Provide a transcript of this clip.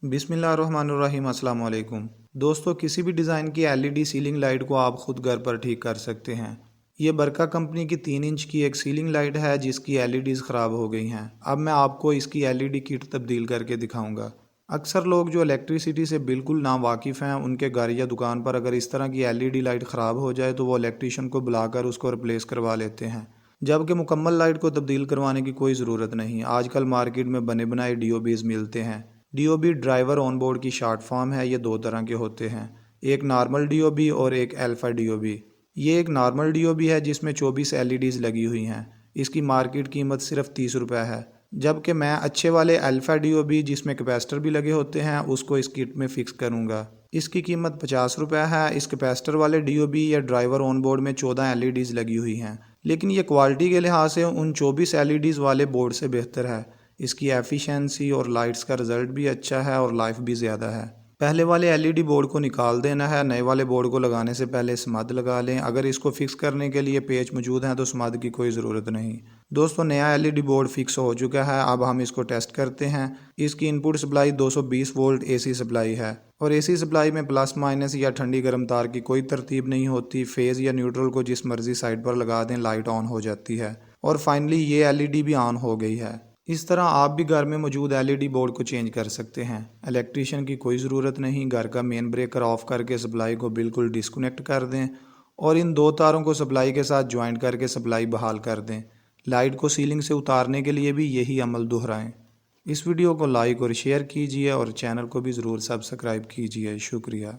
बिस्मिल्लाहिर्रहमानिर्रहीम अस्सलाम वालेकुम। दोस्तों, किसी भी डिज़ाइन की एलईडी सीलिंग लाइट को आप खुद घर पर ठीक कर सकते हैं। ये बरका कंपनी की 3 इंच की एक सीलिंग लाइट है जिसकी एलईडीज़ ख़राब हो गई हैं। अब मैं आपको इसकी एलईडी किट तब्दील करके दिखाऊंगा। अक्सर लोग जो इलेक्ट्रिसिटी से बिल्कुल ना वाकिफ़ हैं, उनके घर या दुकान पर अगर इस तरह की एलईडी लाइट ख़राब हो जाए तो वो इलेक्ट्रीशियन को बुलाकर उसको रिप्लेस करवा लेते हैं, जबकि मुकम्मल लाइट को तब्दील करवाने की कोई ज़रूरत नहीं। आजकल मार्केट में बने बनाए डीओबीज़ मिलते हैं। डीओबी ड्राइवर ऑन बोर्ड की शॉर्ट फॉर्म है। ये दो तरह के होते हैं, एक नॉर्मल डीओबी और एक अल्फ़ा डीओबी। ये एक नॉर्मल डीओबी है जिसमें 24 एलईडीज़ लगी हुई हैं। इसकी मार्केट कीमत सिर्फ 30 रुपये है, जबकि मैं अच्छे वाले अल्फ़ा डीओबी जिसमें कैपेसिटर भी लगे होते हैं उसको इस किट में फ़िक्स करूँगा। इसकी कीमत 50 रुपये है। इस कैपेसिटर वाले डीओबी या ड्राइवर ऑन बोर्ड में 14 एलईडीज़ लगी हुई हैं, लेकिन ये क्वालिटी के लिहाज से उन 24 एलईडीज़ वाले बोर्ड से बेहतर है। इसकी एफिशिएंसी और लाइट्स का रिज़ल्ट भी अच्छा है और लाइफ भी ज़्यादा है। पहले वाले एलईडी बोर्ड को निकाल देना है। नए वाले बोर्ड को लगाने से पहले स्मद लगा लें। अगर इसको फिक्स करने के लिए पेच मौजूद हैं तो स्मद की कोई ज़रूरत नहीं। दोस्तों, नया एलईडी बोर्ड फिक्स हो चुका है। अब हम इसको टेस्ट करते हैं। इसकी input supply 220 volt AC supply है और एसी सप्लाई में प्लस माइनस या ठंडी गर्म तार की कोई तरतीब नहीं होती। फेज़ या न्यूट्रल को जिस मर्जी साइड पर लगा दें, लाइट ऑन हो जाती है। और फाइनली ये एलईडी भी ऑन हो गई है। इस तरह आप भी घर में मौजूद एलईडी बोर्ड को चेंज कर सकते हैं। इलेक्ट्रीशियन की कोई ज़रूरत नहीं। घर का मेन ब्रेकर ऑफ करके सप्लाई को बिल्कुल डिस्कनेक्ट कर दें और इन दो तारों को सप्लाई के साथ ज्वाइंट करके सप्लाई बहाल कर दें। लाइट को सीलिंग से उतारने के लिए भी यही अमल दोहराएं। इस वीडियो को लाइक और शेयर कीजिए और चैनल को भी ज़रूर सब्सक्राइब कीजिए। शुक्रिया।